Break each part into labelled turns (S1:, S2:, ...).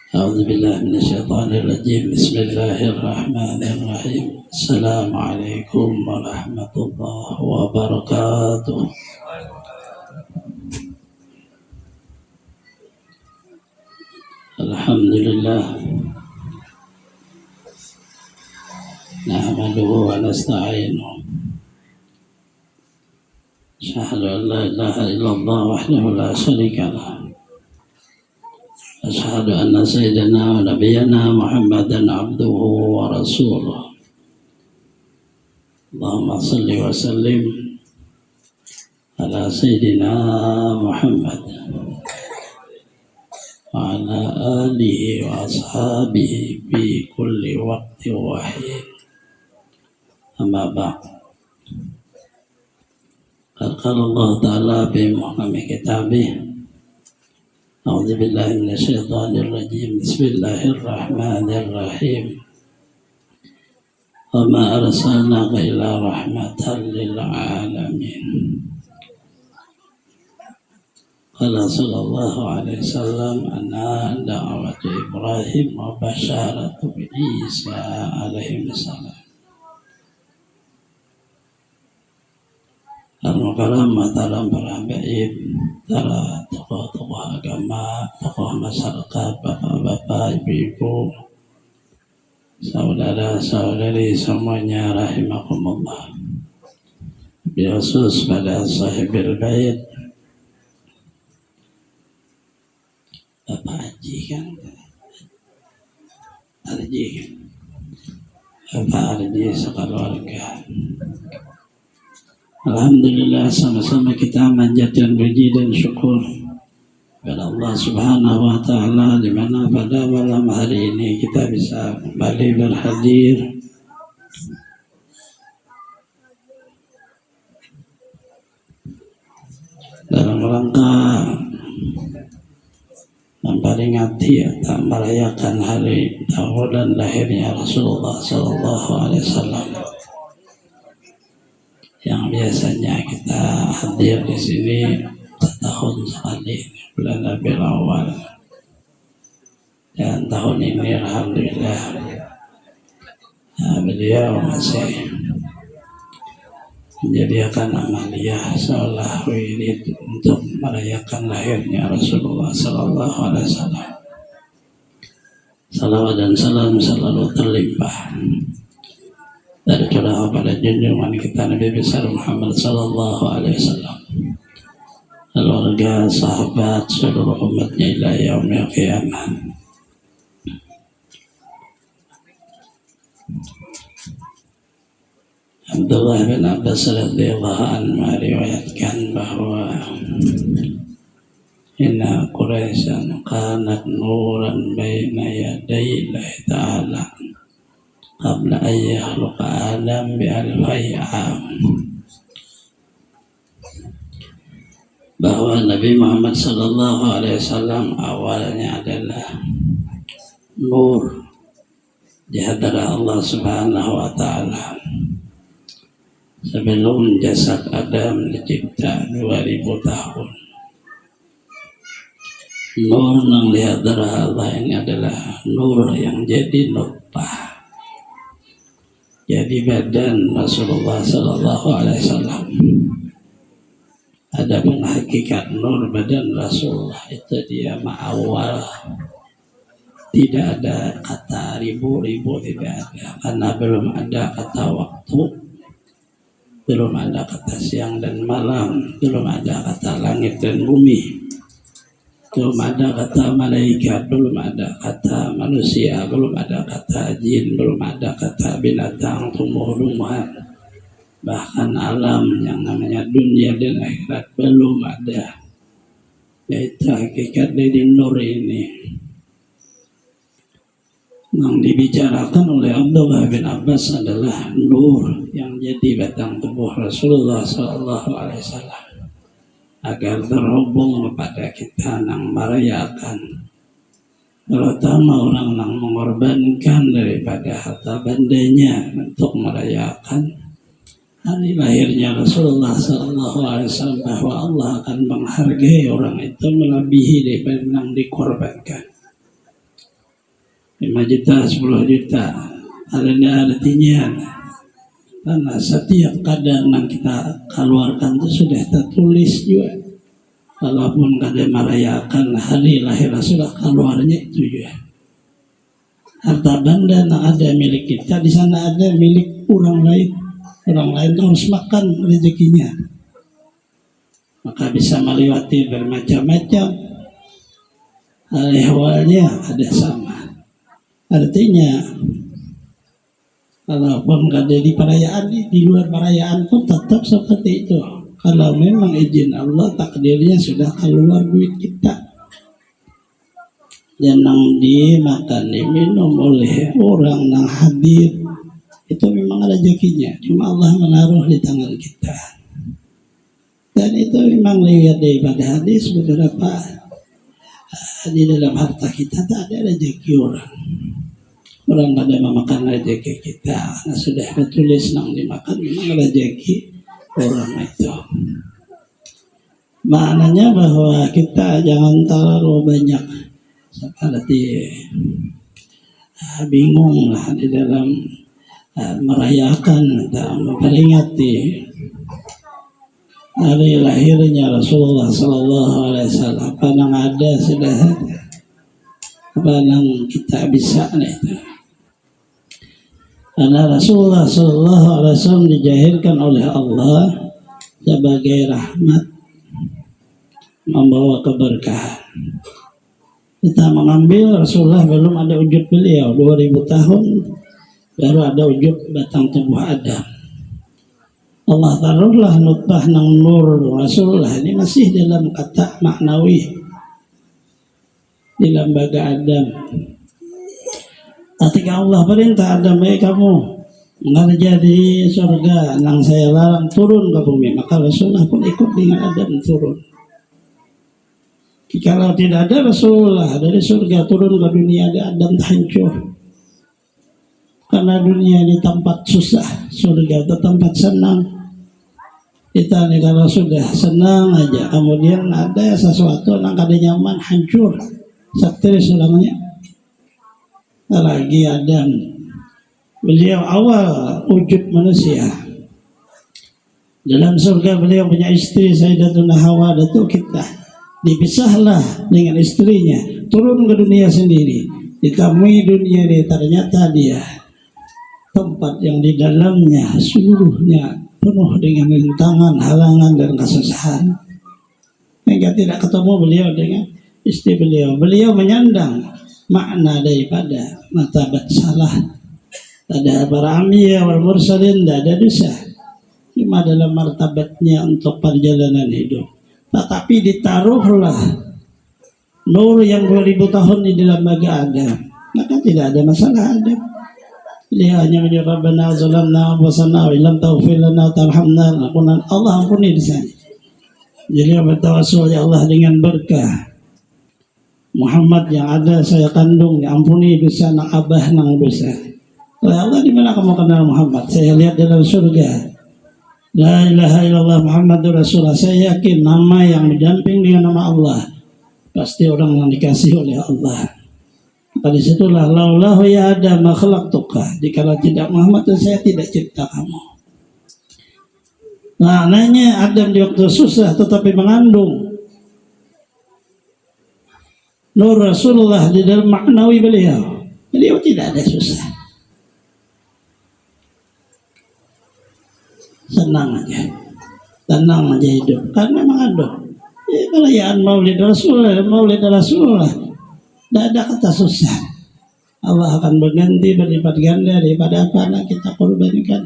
S1: أعوذ بالله من الشيطان الرجيم. بسم الله الرحمن الرحيم. السلام عليكم ورحمة الله وبركاته. الحمد لله نحمده ونستعينه، أشهد أن لا إله إلا الله وحده لا شريك له، أشهد أن سيدنا ونبينا محمدا عبده ورسوله. اللهم صل وسلم على سيدنا محمد وعلى آله وأصحابه في كل وقت وحين. أما بعد، قال الله تعالى في محكم كتابه: أعوذ بالله من الشيطان الرجيم. بسم الله الرحمن الرحيم. وما أرسلناك إلا رحمة للعالمين. قال صلى الله عليه وسلم: أنا دعوة إبراهيم وبشارة عيسى عليه السلام. Al-Mukarram dalam para habaib, para tokoh-tokoh agama, tokoh masyarakat, bapak-bapak, ibu-ibu, saudara-saudari semuanya rahimakumullah. Khusus pada sahibil bait, Bapak Haji kan? Haji, Bapak Haji sekeluarga. Alhamdulillah, sama-sama kita manjatkan puji dan syukur kepada Allah Subhanahu wa Ta'ala, di mana pada malam hari ini kita bisa kembali berhadir dalam rangka memperingati atau merayakan hari tahunan lahirnya Rasulullah Sallallahu Alaihi Wasallam, yang biasanya kita hadir di sini setahun sekali, bulan Rabiul Awal. Dan tahun ini alhamdulillah beliau masih menyediakan amaliyah seolah wirid untuk merayakan lahirnya Rasulullah Sallallahu Alaihi Wasallam. Salawat dan salam selalu terlimpah dari curah pada junjungan kita Nabi besar Muhammad Sallallahu Alaihi Wasallam, keluarga, sahabat, seluruh umatnya ila yaumil qiyamah. Abdullah bin Abbas radhiyallahu anhu meriwayatkan bahwa inna Quraisyan kanat nuran baina yaday Allah Ta'ala qabla an yakhluqa Adam bi alfi am. Bahwa Nabi Muhammad sallallahu alaihi wasallam awalnya adalah nur di hadarat Allah Subhanahu wa Ta'ala sebelum jasad Adam dicipta 2000 tahun. Nur yang di hadarat Allah ini adalah nur yang jadi nutfah, jadi badan Rasulullah Sallallahu Alaihi Wasallam. Adapun hakikat nur badan Rasulullah itu dia ma'awal, tidak ada kata ribu-ribu, tidak ada, karena belum ada kata waktu, belum ada kata siang dan malam, belum ada kata langit dan bumi, belum ada kata malaikat, belum ada kata manusia, belum ada kata jin, belum ada kata binatang, tumbuh-tumbuhan, bahkan alam yang namanya dunia dan akhirat belum ada. Yaitu hakikat dari nur ini yang dibicarakan oleh Abdullah bin Abbas adalah nur yang jadi batang tubuh Rasulullah Sallallahu Alaihi Wasallam, agar terhubung kepada kita yang merayakan, terutama orang yang mengorbankan daripada harta bandanya untuk merayakan hari lahirnya Rasulullah Sallallahu Alaihi Wasallam, bahwa Allah akan menghargai orang itu melebihi daripada yang dikorbankan. 5 juta, 10 juta. Ada artinya. Karena setiap kadang yang kita keluarkan itu sudah tertulis juga. Walaupun kadang merayakan hari lahir Rasulullah, keluarnya itu juga. Harta benda yang ada milik kita, di sana ada milik orang lain. Orang lain harus makan rezekinya. Maka bisa melewati bermacam-macam hal-halnya ada sama. Artinya, walaupun ada di perayaan, di luar perayaan pun tetap seperti itu. Kalau memang izin Allah, takdirnya sudah keluar duit kita. Dan yang dimakan, diminum oleh orang yang hadir, itu memang rezekinya. Cuma Allah menaruh di tangan kita. Dan itu memang lihat daripada hadis beberapa di dalam harta kita tak ada rezeki orang. Orang pada memakan rezeki kita, karena sudah tertulis nang dimakan memang rezeki orang itu. Maknanya bahwa kita jangan terlalu banyak seperti bingung lah di dalam merayakan atau memperingati hari lahirnya Rasulullah Sallallahu Alaihi Wasallam. Apa yang ada sudah ada, apa yang kita bisa itu. Karena Rasulullah Sallallahu Alaihi Wasallam dijahirkan oleh Allah sebagai rahmat, membawa keberkahan. Kita mengambil Rasulullah belum ada wujud beliau, 2000 tahun baru ada wujud batang tubuh Adam. Allah taruhlah nutfah nang nur Rasulullah ini masih dalam kata maknawi di lembaga Adam. Ketika Allah perintah Adam, kamu mengerja di surga nang saya larang turun ke bumi, maka Rasulullah pun ikut dengan Adam turun. Kalau tidak ada Rasulullah dari surga turun ke dunia, ada Adam hancur. Karena dunia ini tempat susah, surga itu tempat senang. Kita nih kalau sudah senang aja, kemudian ada sesuatu yang kada nyaman, hancur, stres ulamanya. Lagi Adam, beliau awal wujud manusia. Dalam surga beliau punya istri Sayyidatuna Hawa, datuk kita. Dipisahlah dengan istrinya, turun ke dunia sendiri, ditemui dunia ini, ternyata dia tempat yang di dalamnya seluruhnya penuh dengan rintangan, halangan dan kesusahan. Hingga tidak ketemu beliau dengan istri beliau. Beliau menyandang makna daripada martabat salah. Ada para anbiya wal mursalin, tidak ada dosa, cuma dalam martabatnya untuk perjalanan hidup. Tetapi ditaruhlah nur yang 2000 tahun di dalam baga Adam, maka tidak ada masalah Adam. Dia hanya menyebut Rabbana zalamna anfusana wa illam taghfir lana tarhamna lakunanna, Allah ampuni di sana. Jadi bertawassul ya Allah dengan berkah Muhammad yang ada saya kandung, ampuni dosa nak abah nang dosa. Ya Allah, di mana kamu kenal Muhammad? Saya lihat dalam surga. La ilaha illallah Muhammadur Rasulullah. Saya yakin nama yang mendamping dengan nama Allah pasti orang yang dikasih oleh Allah. Maka disitulah laulahu ya Adam ma khalaqtuka. Jika tidak Muhammad, saya tidak cipta kamu. Nah, nanya Adam di waktu susah tetapi mengandung nur Rasulullah di dalam maknawi beliau. Beliau tidak ada susah. Senang aja, tenang aja hidup. Kan memang ada perayaan Maulid Rasulullah, tidak ada kata susah. Allah akan berganti berlipat ganda daripada apa yang kita korbankan.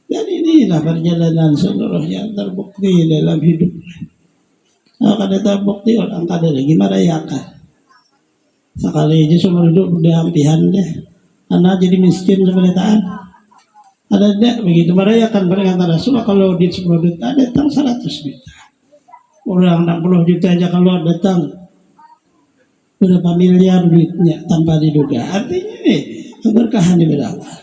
S1: Dan inilah perjalanan seluruh yang terbukti dalam hidup. Kalau kada terbukti orang kada lagi merayakan. Sekali aja seumur hidup udah hampihan deh, karena jadi miskin sebeletaan. Ada tidak begitu merayakan peringatan Rasulullah. Kalau di 10 juta datang 100 juta, orang 60 juta aja kalau datang berapa miliar duitnya tanpa diduga. Artinya keberkahan di Allah.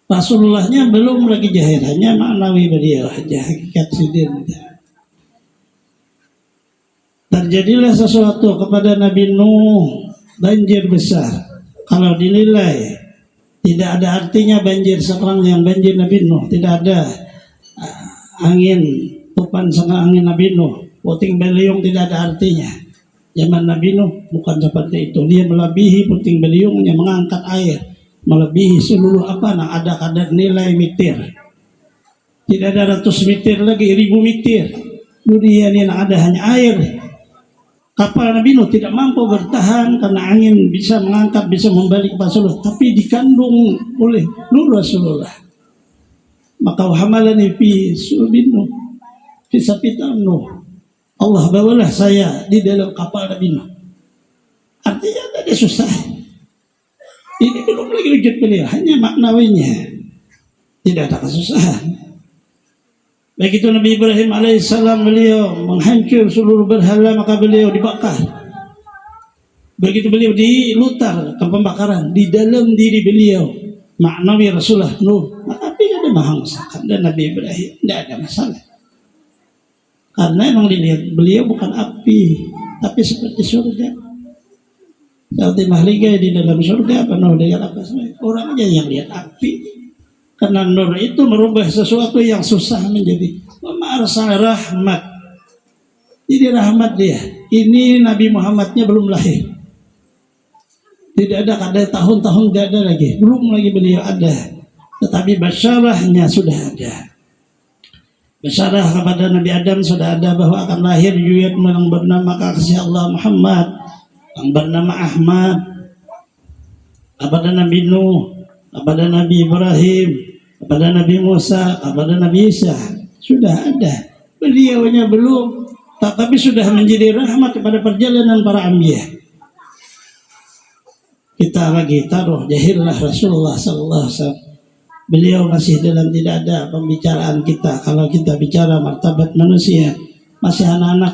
S1: Rasulullahnya belum lagi jahirannya maknawi beliau aja, hakikat sidin. Terjadilah sesuatu kepada Nabi Nuh banjir besar. Kalau dinilai tidak ada artinya banjir sekarang yang banjir Nabi Nuh, tidak ada angin topan sama angin Nabi Nuh, puting beliung tidak ada artinya. Zaman Nabi Nuh bukan seperti itu, dia melebihi puting beliungnya, mengangkat air, melebihi seluruh ada kadar nilai mitir. Tidak ada ratus mitir lagi, ribu mitir. Dunia ini ada hanya air. Kapal Nabi Nuh tidak mampu bertahan karena angin bisa mengangkat, bisa membalik Rasulullah, tapi dikandung oleh Nur Rasulullah. Maka hamalani fi sulbin Nuh, fi sapitan Nuh. Allah bawalah saya di dalam kapal Nabi Nuh. Artinya tadi susah. Ini belum lagi wujud beliau, hanya maknawinya. Tidak ada kesusahan. Begitu Nabi Ibrahim alaihissalam beliau menghancur seluruh berhala, maka beliau dibakar. Begitu beliau dilutar ke pembakaran di dalam diri beliau, maknawi Rasulullah Nuh, tapi ada mahangsakan dan Nabi Ibrahim tidak ada masalah. Karena memang dilihat beliau bukan api, tapi seperti surga. Seperti mahligai di dalam surga penuh dengan apa saja. Orang aja yang lihat api. Karena nur itu merubah sesuatu yang susah menjadi ma'arsal rahmat. Jadi rahmat dia. Ini Nabi Muhammadnya belum lahir. Tidak ada tahun-tahun tidak ada lagi. Belum lagi beliau ada. Tetapi basyarahnya sudah ada. Basyarah kepada Nabi Adam sudah ada bahwa akan lahir yuyat yang bernama kasih Allah Muhammad, yang bernama Ahmad, kepada Nabi Nuh, kepada Nabi Ibrahim, kepada Nabi Musa, kepada Nabi Isa. Sudah ada. Beliaunya belum, tetapi sudah menjadi rahmat kepada perjalanan para anbiya. Kita lagi taruh jahillah Rasulullah sallallahu alaihi wasallam. Beliau masih dalam tidak ada pembicaraan kita. Kalau kita bicara martabat manusia, masih anak-anak.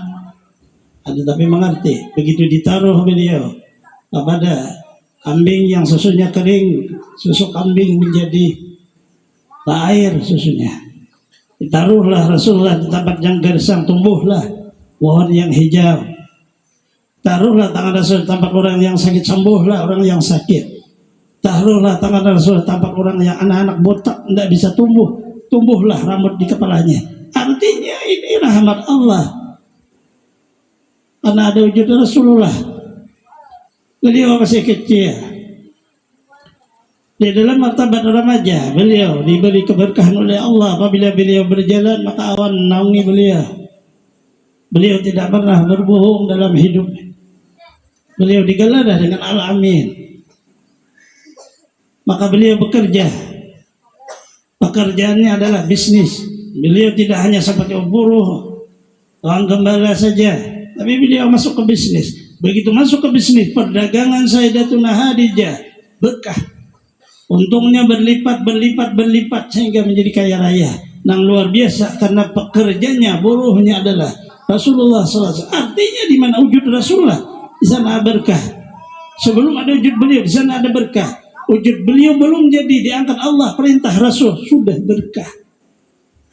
S1: Ada tapi mengerti. Begitu ditaruh beliau kepada kambing yang susunya kering, susu kambing menjadi air susunya. Ditaruhlah Rasulullah di tempat yang gersang, tumbuhlah pohon yang hijau. Taruhlah tangan Rasul di tempat orang yang sakit, sembuhlah orang yang sakit. Taruhlah tangan Rasul di tempat orang yang anak-anak botak tidak bisa tumbuh, tumbuhlah rambut di kepalanya. Artinya ini rahmat Allah. Karena ada wujud Rasulullah. Beliau masih kecil. Di dalam martabat remaja, beliau diberi keberkahan oleh Allah. Apabila beliau berjalan, maka awan menaungi beliau. Beliau tidak pernah berbohong dalam hidupnya. Beliau digeladah dengan Al-Amin. Maka beliau bekerja. Pekerjaannya adalah bisnis. Beliau tidak hanya seperti buruh, orang gembala saja, tapi beliau masuk ke bisnis. Begitu masuk ke bisnis, perdagangan Sayyidatuna Khadijah berkah. Untungnya berlipat sehingga menjadi kaya raya. Yang luar biasa karena pekerjanya, buruhnya adalah Rasulullah SAW. Artinya di mana wujud Rasulullah, di sana ada berkah. Sebelum ada wujud beliau, di sana ada berkah. Wujud beliau belum jadi, diangkat Allah, perintah Rasul, sudah berkah.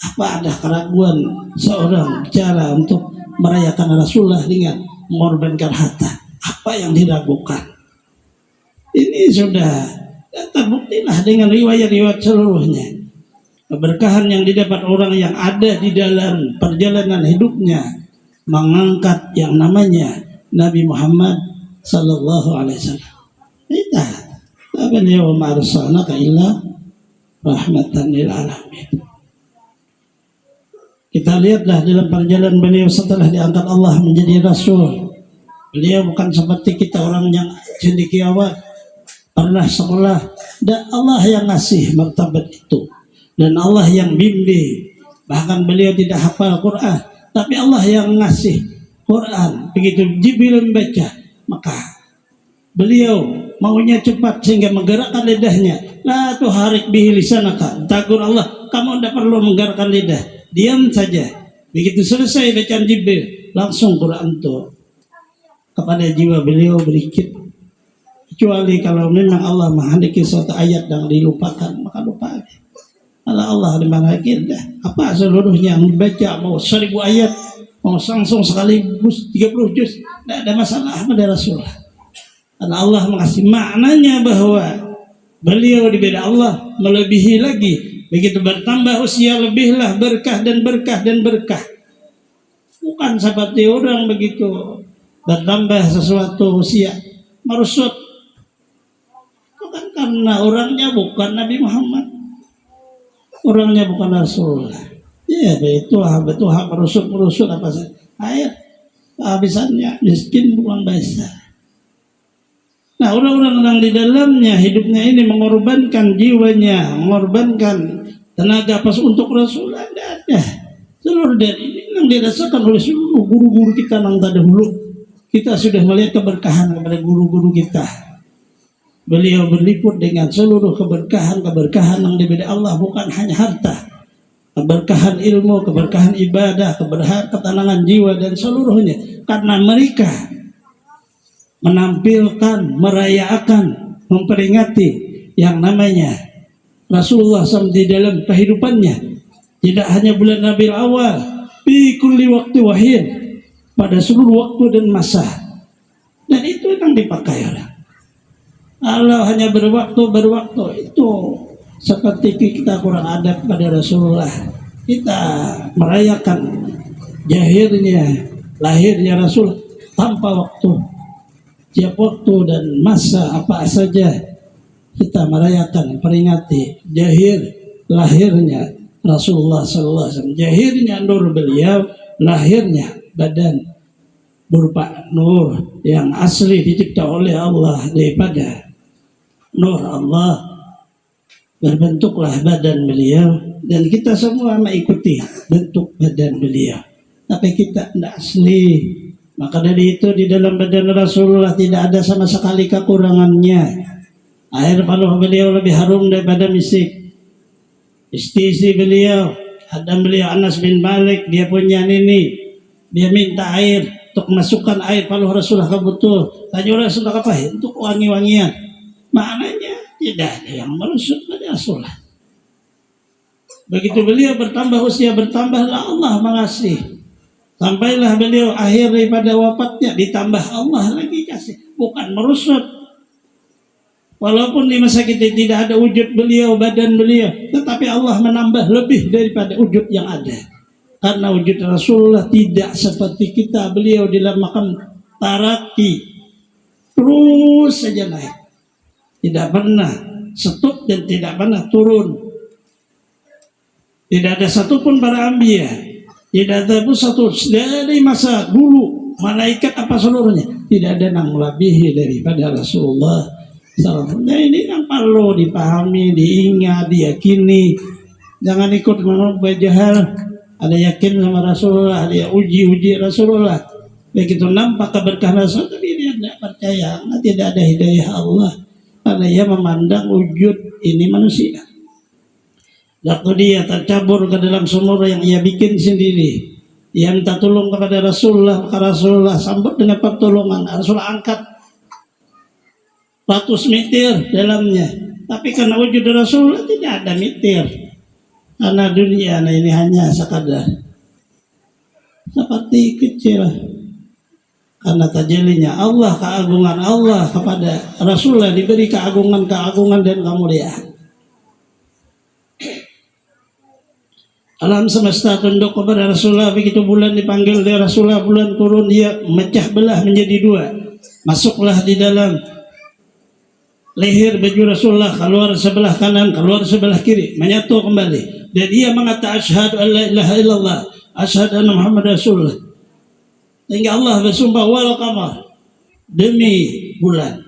S1: Apa ada keraguan seorang bicara untuk merayakan Rasulullah dengan mengorbankan harta? Apa yang diragukan? Ini sudah terbuktilah dengan riwayat-riwayat seluruhnya. Keberkahan yang didapat orang yang ada di dalam perjalanan hidupnya mengangkat yang namanya Nabi Muhammad sallallahu alaihi wasallam. Kita beliau ma'arsalnaka illa rahmatan lil alamin. Kita lihatlah dalam perjalanan beliau setelah diangkat Allah menjadi Rasul. Beliau bukan seperti kita orang yang cendekiawan, pernah sekolah. Dan Allah yang ngasih martabat itu. Dan Allah yang bimbing. Bahkan beliau tidak hafal Quran, tapi Allah yang ngasih Quran. Begitu Jibril membaca, maka beliau maunya cepat sehingga menggerakkan lidahnya. La tuharik bihi lisanaka. Tagur Allah, kamu tidak perlu menggerakkan lidah. Diam saja. Begitu selesai bacaan Jibril, langsung Quran itu kepada jiwa beliau berikit. Kecuali kalau memang Allah menghendaki suatu ayat yang dilupakan, maka lupa. Kalau Allah dimanakin dah. Apa seluruhnya yang dibaca, mau 1000 ayat, mau langsung sekaligus 30 juz, tidak ada masalah pada Rasulullah. Karena Allah mengasih maknanya bahwa beliau diberi Allah melebihi lagi. Begitu bertambah usia lebihlah berkah dan berkah dan berkah. Bukan seperti orang begitu bertambah sesuatu usia merusut. Itu kan karena orangnya bukan Nabi Muhammad. Orangnya bukan Rasulullah. Ya betul merusut apa sih? Air kehabisannya miskin buang basah. Nah, orang-orang yang di dalamnya hidupnya ini mengorbankan jiwanya, mengorbankan tenaga pas untuk Rasulullah ada. Seluruh dari ini yang dirasakan oleh seluruh guru-guru kita yang terdahulu. Kita sudah melihat keberkahan kepada guru-guru kita. Beliau berliput dengan seluruh keberkahan yang diberi Allah, bukan hanya harta. Keberkahan ilmu, keberkahan ibadah, keberkahan ketenangan jiwa dan seluruhnya. Karena mereka menampilkan, merayakan, memperingati yang namanya Rasulullah SAW di dalam kehidupannya. Tidak hanya bulan Rabiul Awal, fi kulli waktu wahid, pada seluruh waktu dan masa. Dan itu yang dipakai orang. Kalau hanya berwaktu itu seperti kita kurang adab pada Rasulullah. Kita merayakan lahirnya Rasul tanpa waktu. Tiap waktu dan masa apa saja kita merayakan, peringati lahirnya Rasulullah SAW, jahirnya nur beliau, lahirnya badan berupa nur yang asli dicipta oleh Allah daripada nur Allah. Berbentuklah badan beliau dan kita semua mengikuti bentuk badan beliau, tapi kita tidak asli. Maka dari itu di dalam badan Rasulullah tidak ada sama sekali kekurangannya. Air paluh beliau lebih harum daripada misik. Istri beliau, Adam beliau Anas bin Malik, dia punya nini, dia minta air untuk masukkan air paluh Rasulullah ke botol. Tanya Rasulullah apa? Untuk wangi-wangian. Maknanya tidak ada yang merusut pada Rasulullah. Begitu beliau bertambah usia, bertambahlah Allah mengasihi. Sampailah beliau akhir daripada wafatnya, ditambah Allah lagi kasih, bukan merusut. Walaupun di masa kita tidak ada wujud beliau, badan beliau, tetapi Allah menambah lebih daripada wujud yang ada. Karena wujud Rasulullah tidak seperti kita, beliau dalam makam taraki, terus saja naik, tidak pernah stop dan tidak pernah turun. Tidak ada satupun para anbiya, tidak ada pun satu dari masa dulu malaikat apa seluruhnya tidak ada yang melebihi daripada Rasulullah SAW. Nah, ini yang perlu dipahami, diingat, diyakini. Jangan ikut menurut jahal. Ada yakin sama Rasulullah, ada uji Rasulullah. Begitu nampak keberkahan Rasul, tapi dia tidak percaya. Nah, tidak ada hidayah Allah karena dia memandang wujud ini manusia. Waktu dia tercabur ke dalam sumur yang ia bikin sendiri, ia minta tolong kepada Rasulullah, maka Rasulullah sambut dengan pertolongan. Rasulullah angkat 100 meter dalamnya, tapi karena wujud Rasulullah tidak ada meter. Karena dunia ini hanya sekadar seperti kecil. Karena tajalinya Allah, keagungan Allah kepada Rasulullah diberi keagungan dan kemuliaan. Alam semesta tunduk kepada Rasulullah. Begitu bulan dipanggil dari Rasulullah, bulan turun, dia mecah belah menjadi dua. Masuklah di dalam leher baju Rasulullah, keluar sebelah kanan, keluar sebelah kiri, menyatu kembali. Dan dia mengatakan asyhadu an la ilaha illallah, asyhadu anna Muhammad Rasulullah. Sehingga Allah bersumpah wal qamar, demi bulan.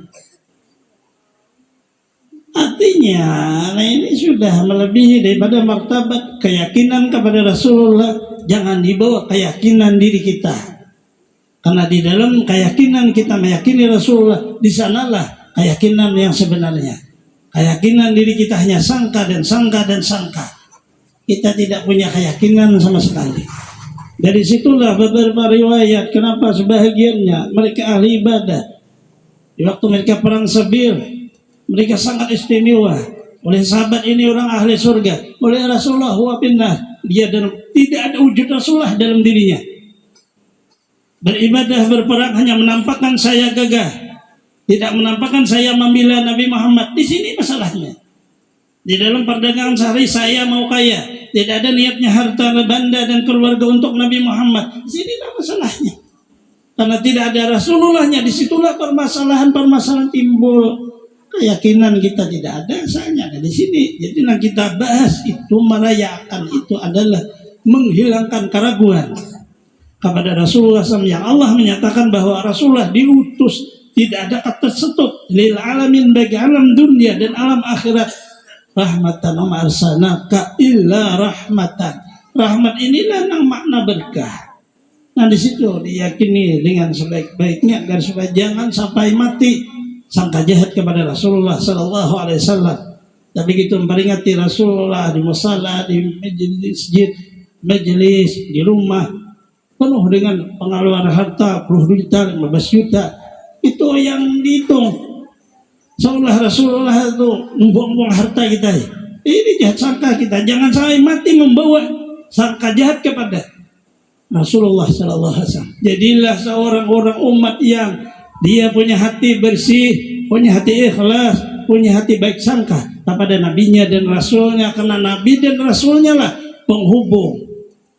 S1: Artinya, nah ini sudah melebihi daripada martabat keyakinan kepada Rasulullah. Jangan dibawa keyakinan diri kita. Karena di dalam keyakinan kita meyakini Rasulullah, di sanalah keyakinan yang sebenarnya. Keyakinan diri kita hanya sangka dan sangka dan sangka. Kita tidak punya keyakinan sama sekali. Dari situlah beberapa riwayat kenapa sebahagiannya mereka ahli ibadah. Di waktu mereka perang Sabir, mereka sangat istimewa. Oleh sahabat ini orang ahli surga. Oleh Rasulullah huwa finnar. Dia tidak ada wujud Rasulullah dalam dirinya. Beribadah berperang hanya menampakkan saya gagah. tidak menampakkan saya membela Nabi Muhammad. Di sini masalahnya. Di dalam perdagangan sehari saya mau kaya, tidak ada niatnya harta benda dan keluarga untuk Nabi Muhammad. Di sinilah masalahnya. Karena tidak ada Rasulullahnya, disitulah permasalahan-permasalahan timbul. Keyakinan kita tidak ada, asalnya ada di sini. Jadi yang kita bahas itu merayakan itu adalah menghilangkan keraguan kepada Rasulullah SAW yang Allah menyatakan bahwa Rasulullah diutus, tidak ada kata setut lil alamin, bagi alam dunia dan alam akhirat, rahmatan wa arsalnaka illa rahmatan. Rahmat inilah yang makna berkah. Nah di situ diyakini dengan sebaik-baiknya agar supaya jangan sampai mati sangka jahat kepada Rasulullah Sallallahu Alaihi Wasallam. Tapi begitu memperingati Rasulullah di musala, di masjid, majelis, di rumah penuh dengan pengeluaran harta, 10 juta, 15 juta, itu yang dihitung. Seolah Rasulullah itu membuang-buang harta kita. Ini jahat sangka kita. Jangan sampai mati membawa sangka jahat kepada Rasulullah Sallallahu Alaihi Wasallam. Jadilah seorang orang umat yang dia punya hati bersih, punya hati ikhlas, punya hati baik sangka kepada nabinya dan rasulnya. Karena nabi dan rasulnya lah penghubung.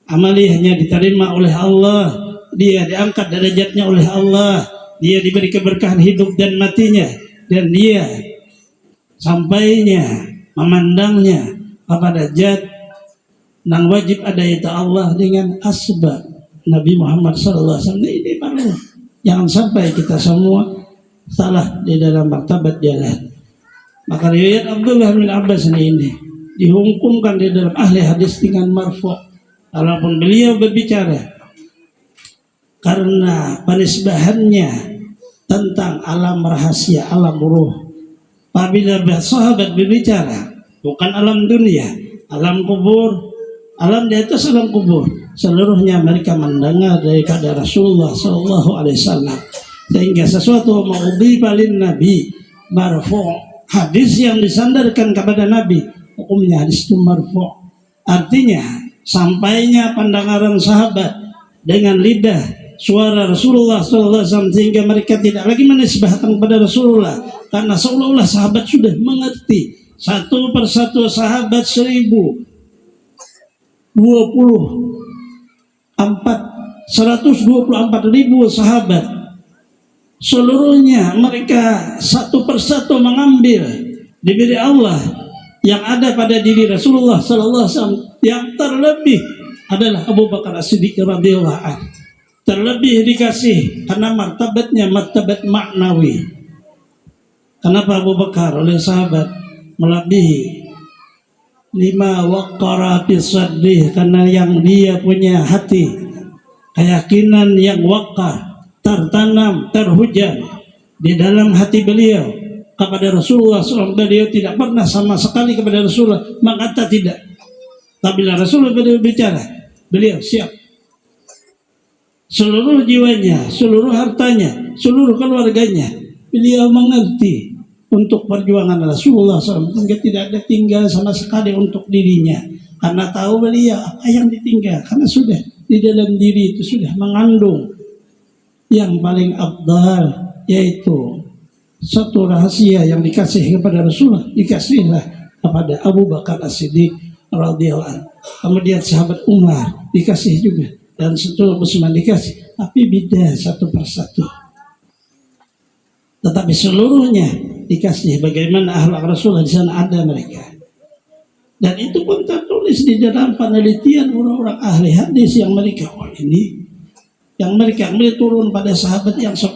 S1: Amaliyahnya diterima oleh Allah, dia diangkat derajatnya oleh Allah, dia diberi keberkahan hidup dan matinya, dan dia sampainya memandangnya kepada zat nang wajib ada itu Allah dengan asbab Nabi Muhammad SAW. Ini perlu, jangan sampai kita semua salah di dalam martabat jalan. Maka riwayat Abdullah bin Abbas ini dihukumkan di dalam ahli hadis dengan marfu', walaupun beliau berbicara karena penisbahannya tentang alam rahasia, alam ruh. Apabila sahabat berbicara bukan alam dunia, alam kubur, alam di atas alam kubur, seluruhnya mereka mendengar daripada Rasulullah Sallallahu Alaihi Wasallam. Sehingga sesuatu ma'udhifa lin Nabi marfu', hadis yang disandarkan kepada Nabi, hukumnya hadis itu marfu'. Artinya sampainya pandangan sahabat dengan lidah suara Rasulullah SAW, sehingga mereka tidak lagi menisbahkan kepada Rasulullah, karena seolah-olah sahabat sudah mengerti satu persatu. Sahabat 124 ribu sahabat, seluruhnya mereka satu persatu mengambil diberi Allah yang ada pada diri Rasulullah SAW. Yang terlebih adalah Abu Bakar As-Siddiq radhiyallahu anhu, terlebih dikasih karena martabatnya martabat maknawi. Kenapa Abu Bakar oleh sahabat melebihi 5 waqara fi sadri? Karena yang dia punya hati keyakinan yang waqar, tertanam, terhujam di dalam hati beliau kepada Rasulullah SAW. Beliau tidak pernah sama sekali kepada Rasulullah mengata tidak. Tapi bila Rasulullah berbicara, beliau siap. Seluruh jiwanya, seluruh hartanya, seluruh keluarganya, beliau mengerti untuk perjuangan Rasulullah SAW, sehingga tidak ada tinggal sama sekali untuk dirinya, karena tahu beliau apa yang ditinggal, karena sudah di dalam diri itu sudah mengandung yang paling afdal, yaitu satu rahasia yang dikasih kepada Rasulullah, dikasihlah kepada Abu Bakar As-Siddiq radhiyallahu anhu. Kemudian sahabat Umar dikasih juga, dan setelah Utsman dikasih, tapi beda satu persatu. Tetapi seluruhnya dikasih bagaimana akhlak Rasulullah di sana ada mereka. Dan itu pun tertulis di dalam penelitian orang-orang ahli hadis yang mereka ini, yang mereka turun pada sahabat yang 10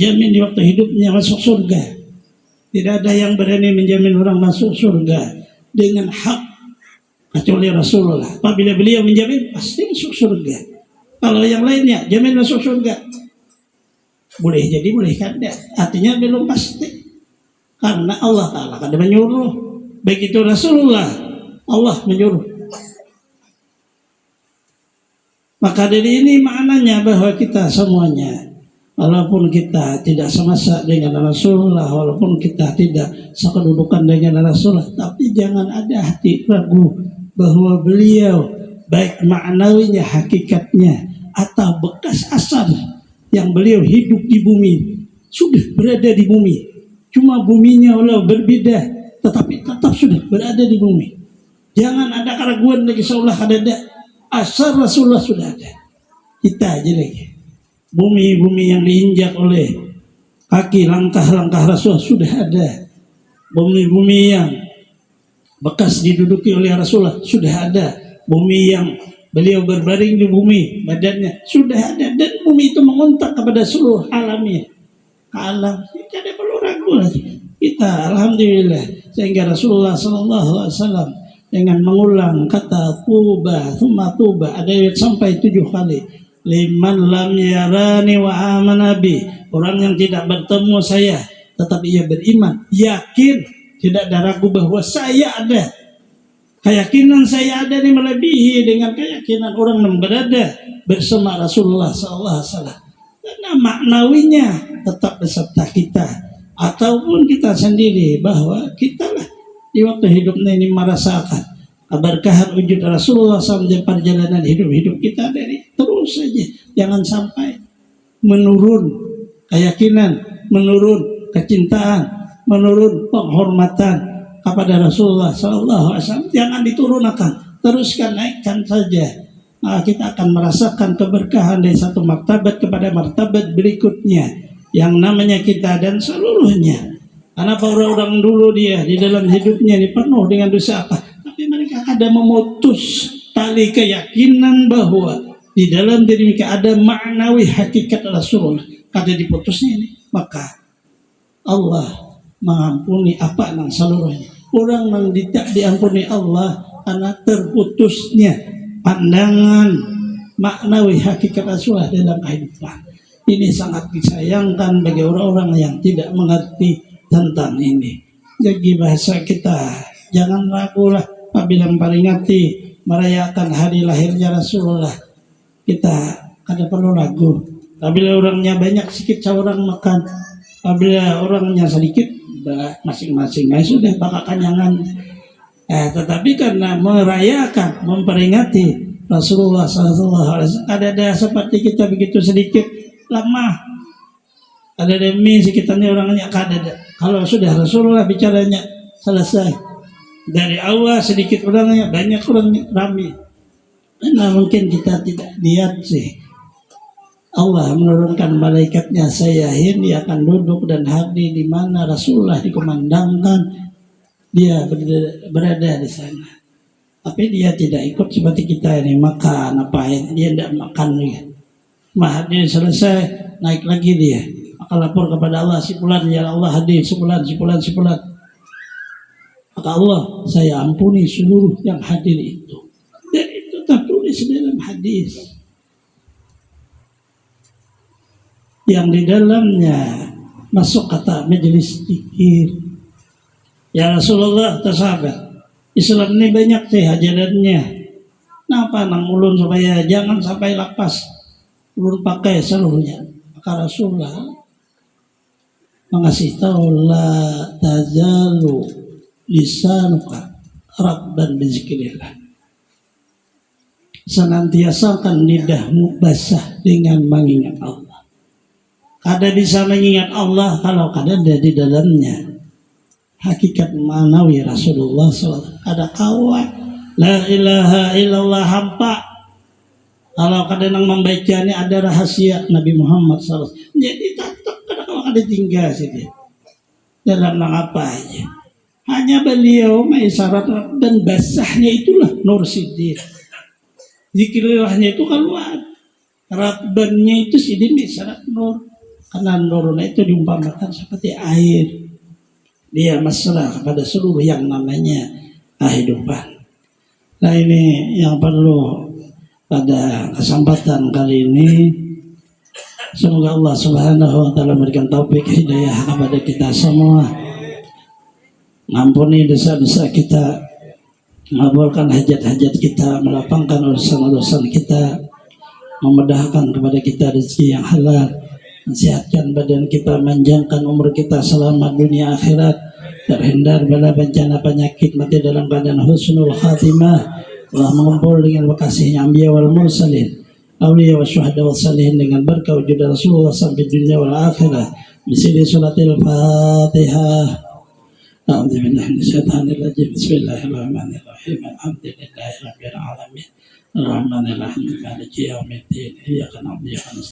S1: jamin di waktu hidupnya masuk surga. Tidak ada yang berani menjamin orang masuk surga dengan hak kecuali Rasulullah. Apabila beliau menjamin, pasti masuk surga. Kalau yang lainnya jamin masuk surga, boleh jadi boleh kada, artinya belum pasti. Karena Allah Ta'ala kada menyuruh, begitu Rasulullah Allah menyuruh. Maka dari ini maknanya bahwa kita semuanya, walaupun kita tidak semasa dengan Rasulullah, walaupun kita tidak sekedudukan dengan Rasulullah, tapi jangan ada hati ragu bahwa beliau baik maknawinya, hakikatnya, atau bekas asal yang beliau hidup di bumi sudah berada di bumi. Cuma buminya Allah berbeda, tetapi tetap sudah berada di bumi. Jangan ada keraguan lagi seolah ada. Asal Rasulullah sudah ada. Kita aja lagi. Bumi-bumi yang diinjak oleh kaki langkah-langkah Rasul sudah ada. Bumi-bumi yang bekas diduduki oleh Rasulullah sudah ada. Bumi yang beliau berbaring di bumi badannya sudah ada, dan bumi itu mengontak kepada seluruh alamnya. Alam tidak ada perlu ragu lagi. Kita alhamdulillah sehingga Rasulullah SAW dengan mengulang kata tuba, thumma tuba, ada sampai 7 kali. Liman lam yarani wa amana bi, orang yang tidak bertemu saya tetapi ia beriman, yakin, tidak ada ragu bahwa saya ada. Keyakinan saya ada ini melebihi dengan keyakinan orang yang berada bersama Rasulullah SAW. Karena maknawinya tetap beserta kita, ataupun kita sendiri, bahwa kita lah di waktu hidupnya ini merasakan keberkahan wujud Rasulullah SAW di perjalanan hidup kita dari terus saja. Jangan sampai menurun keyakinan, menurun kecintaan, menurun penghormatan kepada Rasulullah SAW. Jangan diturunkan, teruskan, naikkan saja. Kita akan merasakan keberkahan dari satu martabat kepada martabat berikutnya yang namanya kita dan seluruhnya. Karena orang-orang dulu dia di dalam hidupnya ini penuh dengan dosa apa, tapi mereka ada memutus tali keyakinan bahwa di dalam diri mereka ada maknawi hakikat Rasulullah. Kada diputusnya ini, maka Allah mengampuni apa yang seluruhnya. Orang yang tidak diampuni Allah karena terputusnya pandangan maknawi hakikat Rasulullah dalam kehidupan. Ini sangat disayangkan bagi orang-orang yang tidak mengerti tentang ini. Jadi bahasa kita jangan ragulah apabila memperingati merayakan hari lahirnya Rasulullah. Kita kada perlu ragu. Apabila orangnya banyak sedikit orang makan, apabila orangnya sedikit masing-masing sudah bakal kanyangan. Tetapi karena merayakan, memperingati Rasulullah SAW, ada seperti kita begitu sedikit lemah, ada demi sekitarnya orangnya ada. Kalau sudah Rasulullah bicaranya selesai, dari awal sedikit orangnya, banyak orangnya ramai. Karena mungkin kita tidak lihat sih, Allah menurunkan malaikatnya, saya ini akan duduk dan hadir di mana Rasulullah dikumandangkan. Dia berada di sana, tapi dia tidak ikut seperti kita ini makan apain, dia tidak makan ya. Hadir selesai, naik lagi dia, maka lapor kepada Allah, si fulan ya Allah hadir, si fulan. Maka Allah, saya ampuni seluruh yang hadir itu. Dan itu tertulis dalam hadis yang di dalamnya masuk kata majelis zikir. Ya Rasulullah, tersahabat, Islam ini banyak sih ajarannya. Kenapa nang ulun supaya jangan sampai lepas, ulun pakai seluruhnya. Maka Rasulullah mengasih tahu, la tazalu lisanuka rabban bizikrillah. Senantiasakan lidahmu basah dengan mengingat Allah. Kada bisa mengingat Allah kalau kada ada di dalamnya hakikat manawi Rasulullah SAW. Ada kawan la ilaha illallah hampa. Kalau kadang membacanya ada rahasia Nabi Muhammad SAW. Jadi tetap kadang ada tinggal sih dalam apa aja. Hanya beliau syarat dan basahnya itulah nur sidir. Zikrillahnya itu keluar. Rabbannya itu sidir syarat nur. Karena nurnya itu diumpamakan seperti air. Dia mesra kepada seluruh yang namanya kehidupan. Nah ini yang perlu pada kesempatan kali ini. Semoga Allah Subhanahu wa Ta'ala memberikan taufik hidayah kepada kita semua. Mengampuni dosa-dosa kita, mengabulkan hajat-hajat kita, melapangkan urusan-urusan kita, memudahkan kepada kita rezeki yang halal, mensehatkan badan kita, manjangkan umur kita selama dunia akhirat, terhindar bala bencana penyakit, mati dalam keadaan husnul khatimah. Allah mengumpul dengan bekasihnya anbiya wal mursalin, awliya wa syuhada wa salihin dengan berkah wujud Rasulullah sampai dunia wal akhirah. Bismillah suratil Fatihah. A'udzu billahi minasyaitonir rajim. Bismillahirrahmanirrahim. Alhamdulillahirabbil alamin. Arrahmanirrahim. Maliki yaumiddin. Iyyaka na'budu wa iyyaka nasta'in.